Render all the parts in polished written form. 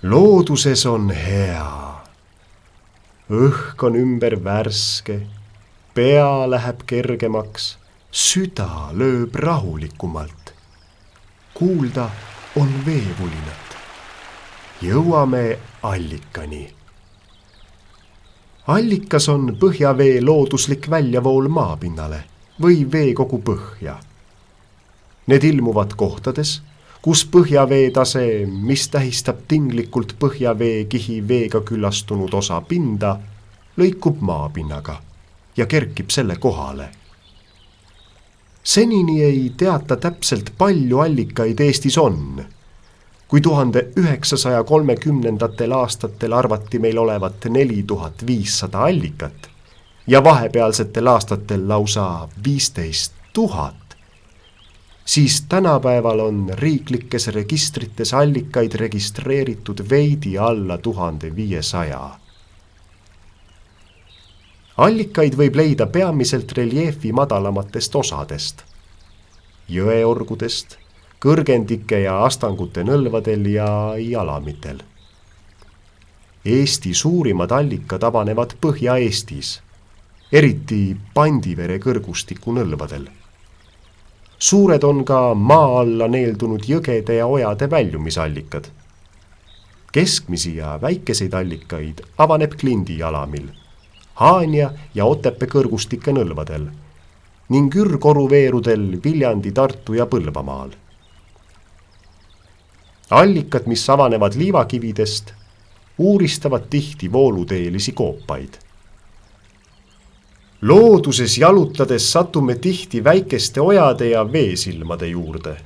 Looduses on hea. Õhk on ümber värske, pea läheb kergemaks, süda lööb rahulikumalt. Kuulda on veevulinat. Jõuame allikani. Allikas on põhjavee looduslik väljavool maapinnale või veekogu põhja. Need ilmuvad kohtades, kus põhjavee tase, mis tähistab tinglikult põhjavee kihi veega küllastunud osa pinda, lõikub maapinnaga ja kerkib selle kohale. Senini ei teata täpselt, palju allikaid Eestis on. Kui 1930. aastatel arvati meil olevat 4500 allikat ja vahepealsetel aastatel lausa 15 000, siis tänapäeval on riiklikes registrites allikaid registreeritud veidi alla 1500. Allikaid võib leida peamiselt reljeefi madalamatest osadest, jõeorgudest, kõrgendike ja astangute nõlvadel ja jalamitel. Eesti suurimad allikad avanevad Põhja-Eestis, eriti Pandivere kõrgustiku nõlvadel. Suured on ka maa alla neeldunud jõgede ja ojade väljumisallikad. Keskmisi ja väikeseid allikaid avaneb Klindi jalamil, Haanja ja Otepää kõrgustike nõlvadel ning ürgoruveerudel Viljandi, Tartu ja Põlvamaal. Allikad, mis avanevad liivakividest, uuristavad tihti vooluteelisi koopaid. Looduses jalutades satume tihti väikeste ojade ja veesilmade juurde.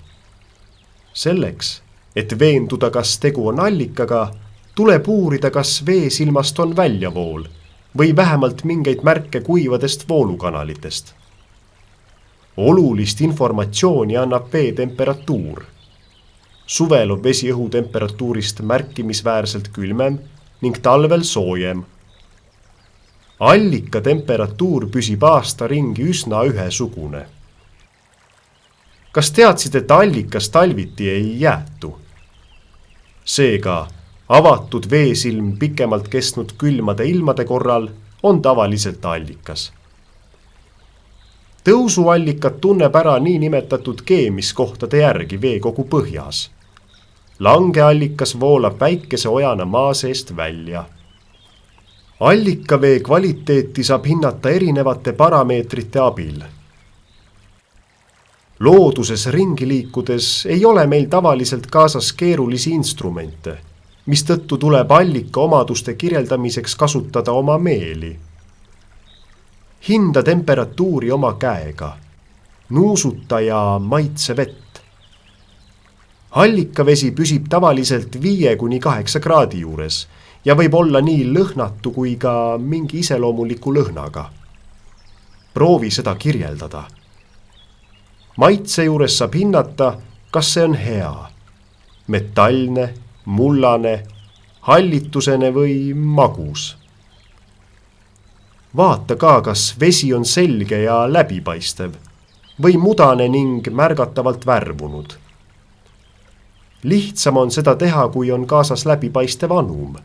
Selleks, et veenduda, kas tegu on allikaga, tuleb uurida, kas veesilmast on väljavool või vähemalt mingeid märke kuivadest voolukanalitest. Olulist informatsiooni annab vee temperatuur. Suvel on vesi õhutemperatuurist märkimisväärselt külmem ning talvel soojem. Allika temperatuur püsib aasta ringi üsna ühesugune. Kas teadsid, et allikas talviti ei jäätu? Seega, avatud veesilm pikemalt kestnud külmade ilmade korral on tavaliselt allikas. Tõusuallikat tunneb ära niinimetatud keemiskohtade järgi veekogu põhjas. Langeallikas voolab väikese ojana maa seest välja. Allikavee kvaliteeti saab hinnata erinevate parameetrite abil. Looduses ringi liikudes ei ole meil tavaliselt kaasas keerulisi instrumente, mistõttu tuleb allika omaduste kirjeldamiseks kasutada oma meeli. Hinda temperatuuri oma käega, nuusuta ja maitse vett. Allikavesi püsib tavaliselt 5–8 kraadi juures ja võib olla nii lõhnatu kui ka mingi iseloomuliku lõhnaga. Proovi seda kirjeldada. Maitse juures saab hinnata, kas see on hea, metallne, mullane, hallitusene või magus. Vaata ka, kas vesi on selge ja läbipaistev või mudane ning märgatavalt värvunud. Lihtsam on seda teha, kui on kaasas läbipaistev anum.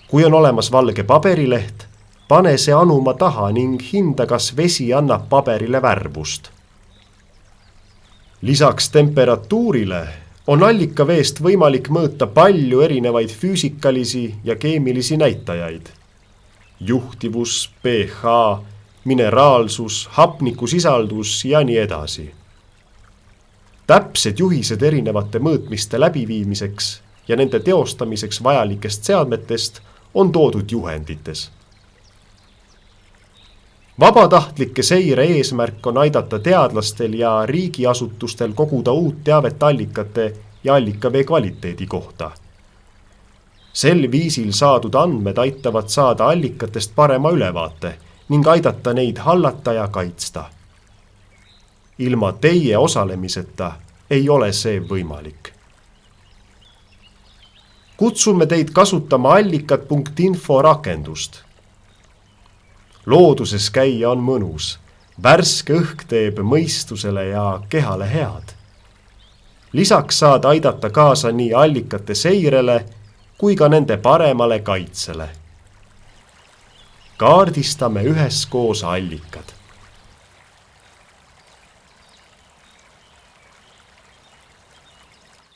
Kui on olemas valge paberileht, pane see anuma taha ning hinda, kas vesi annab paberile värvust. Lisaks temperatuurile on allikaveest võimalik mõõta palju erinevaid füüsikalisi ja keemilisi näitajaid. Juhtivus, pH, mineraalsus, hapnikusisaldus ja nii edasi. Täpsed juhised erinevate mõõtmiste läbiviimiseks ja nende teostamiseks vajalikest seadmetest on toodud juhendites. Vabatahtlike seire eesmärk on aidata teadlastel ja riigiasutustel koguda uut teavet allikate ja allikavee kvaliteedi kohta. Sel viisil saadud andmed aitavad saada allikatest parema ülevaate ning aidata neid hallata ja kaitsta. Ilma teie osalemiseta ei ole see võimalik. Kutsume teid kasutama allikad.info rakendust. Looduses käia on mõnus, värske õhk teeb mõistusele ja kehale head. Lisaks saad aidata kaasa nii allikate seirele kui ka nende paremale kaitsele. kaardistame üheskoos allikad.